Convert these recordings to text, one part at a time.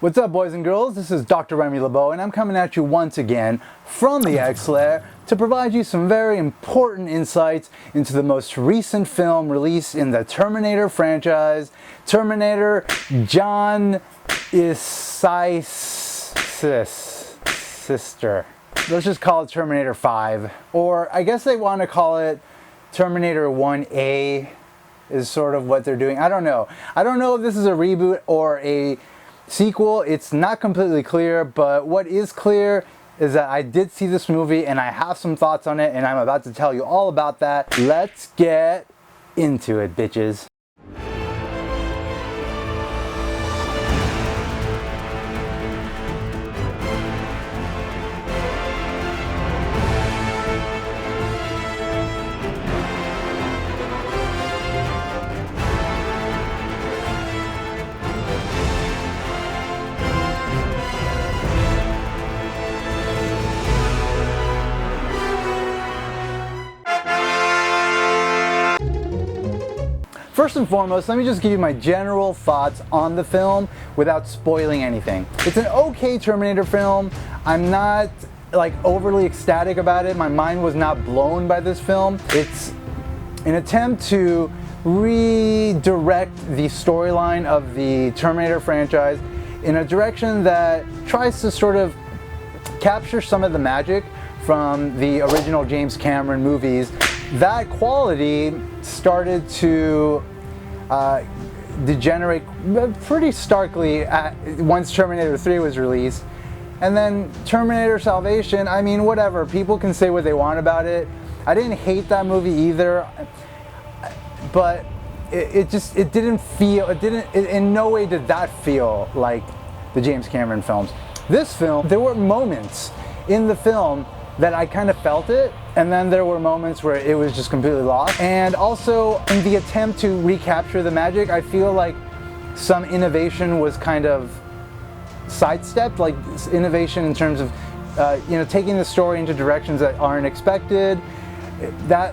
What's up, boys and girls? This is Dr. Remy LeBeau, and I'm coming at you once again from the X-Lair to provide you some very important insights into the most recent film released in the Terminator franchise, Terminator Genisys sister. Let's just call it Terminator 5, or I guess they want to call it Terminator 1A is sort of what they're doing. I don't know. I don't know if this is a reboot or a sequel. It's not completely clear, but what is clear is that I did see this movie and I have some thoughts on it, and I'm about to tell you all about that. Let's get into it, bitches. First and foremost, let me just give you my general thoughts on the film without spoiling anything. It's an okay Terminator film. I'm not like overly ecstatic about it. My mind was not blown by this film. It's an attempt to redirect the storyline of the Terminator franchise in a direction that tries to sort of capture some of the magic from the original James Cameron movies. That quality started to degenerate pretty starkly once Terminator 3 was released. And then Terminator Salvation, I mean, whatever, people can say what they want about it. I didn't hate that movie either, but in no way did that feel like the James Cameron films. This film, there were moments in the film that I kind of felt it, and then there were moments where it was just completely lost. And also, in the attempt to recapture the magic, I feel like some innovation was kind of sidestepped, like innovation in terms of taking the story into directions that aren't expected. That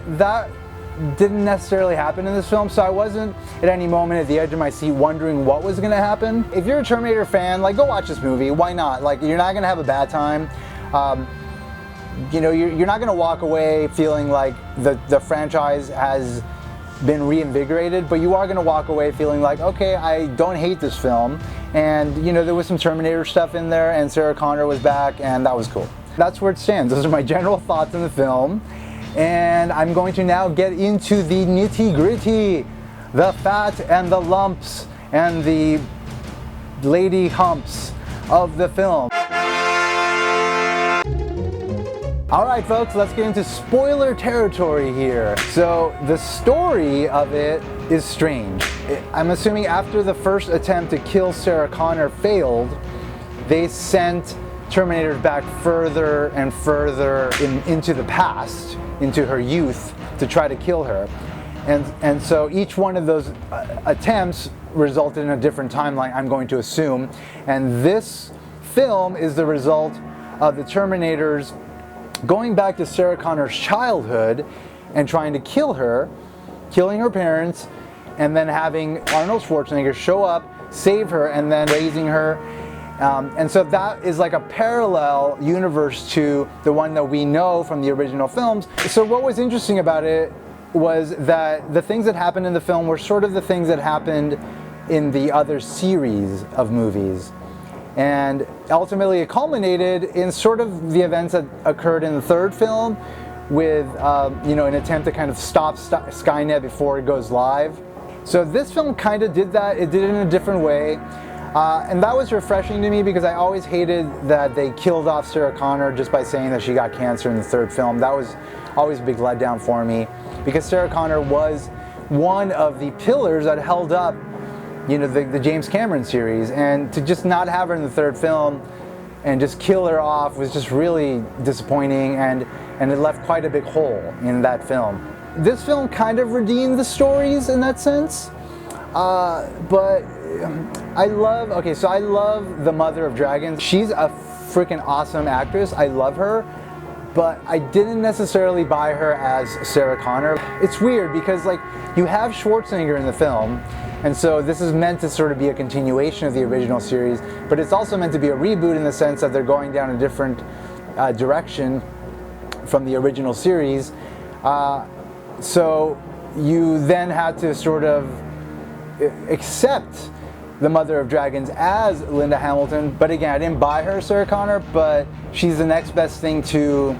didn't necessarily happen in this film, so I wasn't at any moment at the edge of my seat wondering what was going to happen. If you're a Terminator fan, like, go watch this movie. Why not? Like, you're not going to have a bad time. You're not going to walk away feeling like the franchise has been reinvigorated, but you are going to walk away feeling like, okay, I don't hate this film, and there was some Terminator stuff in there, and Sarah Connor was back, and that was cool. That's where it stands. Those are my general thoughts on the film, and I'm going to now get into the nitty-gritty, the fat and the lumps and the lady humps of the film. Alright folks, let's get into spoiler territory here. So the story of it is strange. I'm assuming after the first attempt to kill Sarah Connor failed, they sent Terminators back further and further into the past, into her youth, to try to kill her. And so each one of those attempts resulted in a different timeline, I'm going to assume. And this film is the result of the Terminators going back to Sarah Connor's childhood and trying to kill her, killing her parents, and then having Arnold Schwarzenegger show up, save her, and then raising her. And so that is like a parallel universe to the one that we know from the original films. So what was interesting about it was that the things that happened in the film were sort of the things that happened in the other series of movies. And ultimately it culminated in sort of the events that occurred in the third film with an attempt to kind of stop Skynet before it goes live. So this film kind of did that. It did it in a different way. And that was refreshing to me because I always hated that they killed off Sarah Connor just by saying that she got cancer in the third film. That was always a big letdown for me because Sarah Connor was one of the pillars that held up the James Cameron series, and to just not have her in the third film and just kill her off was just really disappointing, and it left quite a big hole in that film. This film kind of redeemed the stories in that sense, but I love the Mother of Dragons. She's a freaking awesome actress. I love her, but I didn't necessarily buy her as Sarah Connor. It's weird because like you have Schwarzenegger in the film, and so this is meant to sort of be a continuation of the original series, but it's also meant to be a reboot in the sense that they're going down a different direction from the original series. So you then had to sort of accept the Mother of Dragons as Linda Hamilton, but again, I didn't buy her Sarah Connor, but she's the next best thing to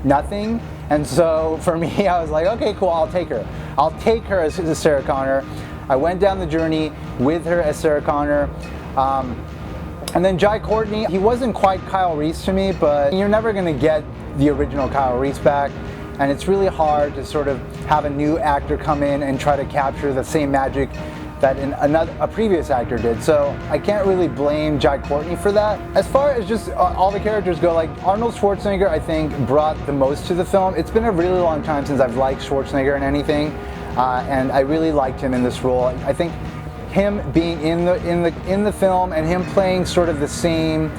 nothing. And so for me, I was like, okay, cool, I'll take her. I'll take her as Sarah Connor. I went down the journey with her as Sarah Connor. And then Jai Courtney, he wasn't quite Kyle Reese to me, but you're never gonna get the original Kyle Reese back. And it's really hard to sort of have a new actor come in and try to capture the same magic that a previous actor did. So I can't really blame Jai Courtney for that. As far as just all the characters go, like Arnold Schwarzenegger, I think brought the most to the film. It's been a really long time since I've liked Schwarzenegger in anything, and I really liked him in this role. I think him being in the film and him playing sort of the same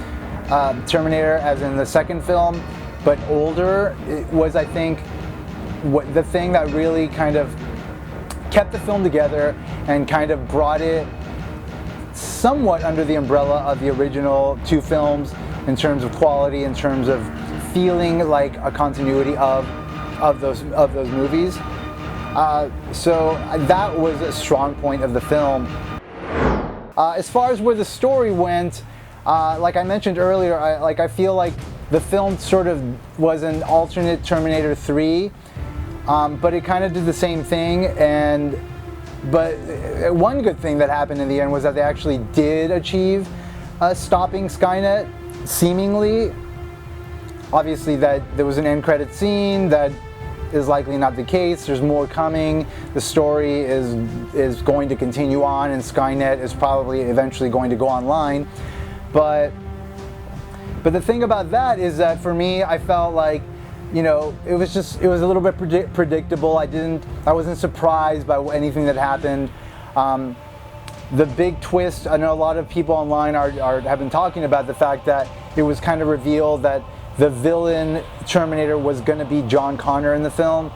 Terminator as in the second film, but older, was, I think, the thing that really kind of kept the film together and kind of brought it somewhat under the umbrella of the original two films in terms of quality, in terms of feeling like a continuity of those movies. So that was a strong point of the film. As far as where the story went, like I mentioned earlier, I feel like the film sort of was an alternate Terminator 3. But it kind of did the same thing, but one good thing that happened in the end was that they actually did achieve stopping Skynet, seemingly. Obviously that there was an end credit scene, that is likely not the case. There's more coming. The story is going to continue on, and Skynet is probably eventually going to go online. But the thing about that is that for me, I felt like, you know, it was a little bit predictable. I wasn't surprised by anything that happened. The big twist, I know a lot of people online have been talking about the fact that it was kind of revealed that the villain Terminator was going to be John Connor in the film,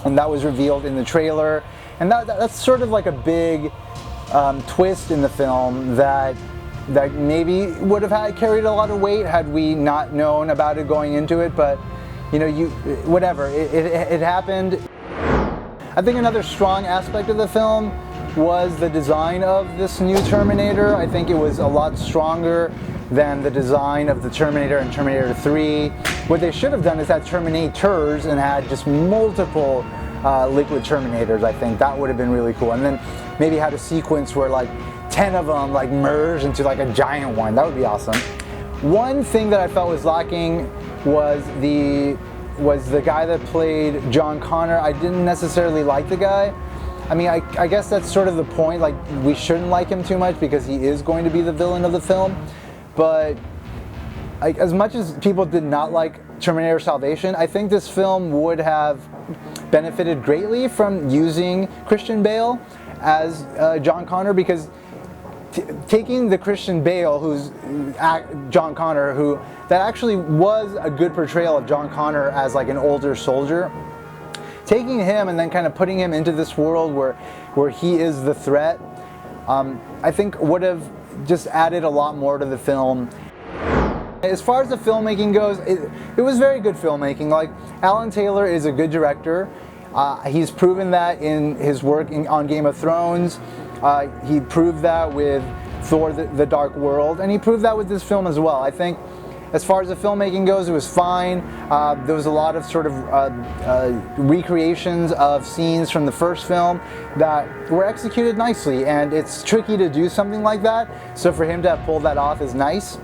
and that was revealed in the trailer. And that's sort of like a big twist in the film that maybe would have carried a lot of weight had we not known about it going into it, but you know, whatever, it happened. I think another strong aspect of the film was the design of this new Terminator. I think it was a lot stronger than the design of the Terminator in Terminator 3. What they should have done is had Terminators and had just multiple liquid Terminators. I think that would have been really cool. And then maybe had a sequence where like 10 of them like merge into like a giant one. That would be awesome. One thing that I felt was lacking was the guy that played John Connor. I didn't necessarily like the guy. I mean, I guess that's sort of the point, like we shouldn't like him too much because he is going to be the villain of the film. But as much as people did not like Terminator Salvation, I think this film would have benefited greatly from using Christian Bale as John Connor, because taking the Christian Bale, who's John Connor, that actually was a good portrayal of John Connor as like an older soldier, taking him and then kind of putting him into this world where he is the threat, I think would have just added a lot more to the film. As far as the filmmaking goes, it was very good filmmaking. Like, Alan Taylor is a good director. He's proven that in his work on Game of Thrones. He proved that with Thor: The Dark World, and he proved that with this film as well. I think as far as the filmmaking goes, it was fine. There was a lot of sort of recreations of scenes from the first film that were executed nicely, and it's tricky to do something like that, so for him to have pulled that off is nice.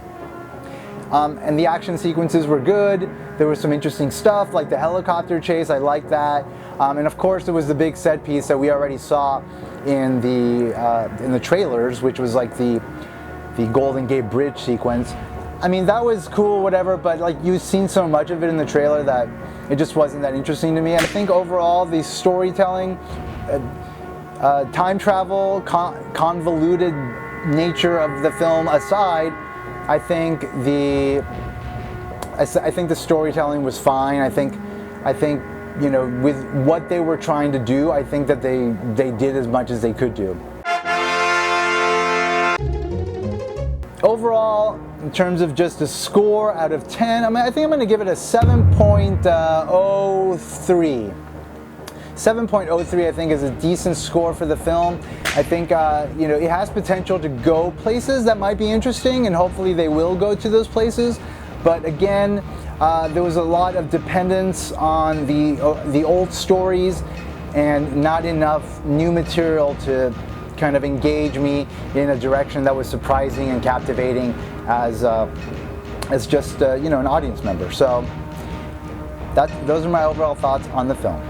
And the action sequences were good. There was some interesting stuff, like the helicopter chase. I liked that. And of course, there was the big set piece that we already saw in the trailers, which was like the Golden Gate Bridge sequence. I mean, that was cool, whatever, but like you've seen so much of it in the trailer that it just wasn't that interesting to me. And I think overall, the storytelling, time travel, convoluted nature of the film aside, I think the I think the storytelling was fine. I think, you know, with what they were trying to do, I think that they did as much as they could do. Overall, in terms of just a score out of 10, I think I'm going to give it a 7.03. 7.03 I think is a decent score for the film. I think you know, it has potential to go places that might be interesting, and hopefully they will go to those places. But again, there was a lot of dependence on the old stories and not enough new material to kind of engage me in a direction that was surprising and captivating as just you know, an audience member. So those are my overall thoughts on the film.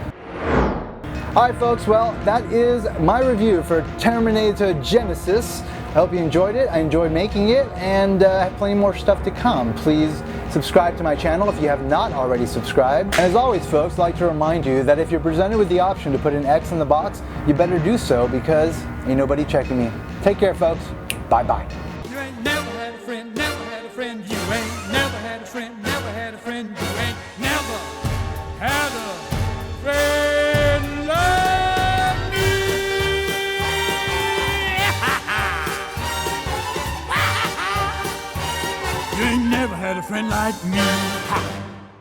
Alright folks, well, that is my review for Terminator Genisys. I hope you enjoyed it. I enjoyed making it, and I have plenty more stuff to come. Please subscribe to my channel if you have not already subscribed. And as always folks, I'd like to remind you that if you're presented with the option to put an X in the box, you better do so, because ain't nobody checking me. Take care folks. Bye bye. You ain't never had a friend, never had a friend. You ain't never had a friend, never had a friend. You ain't never had a friend like me. You ain't never had a friend like me.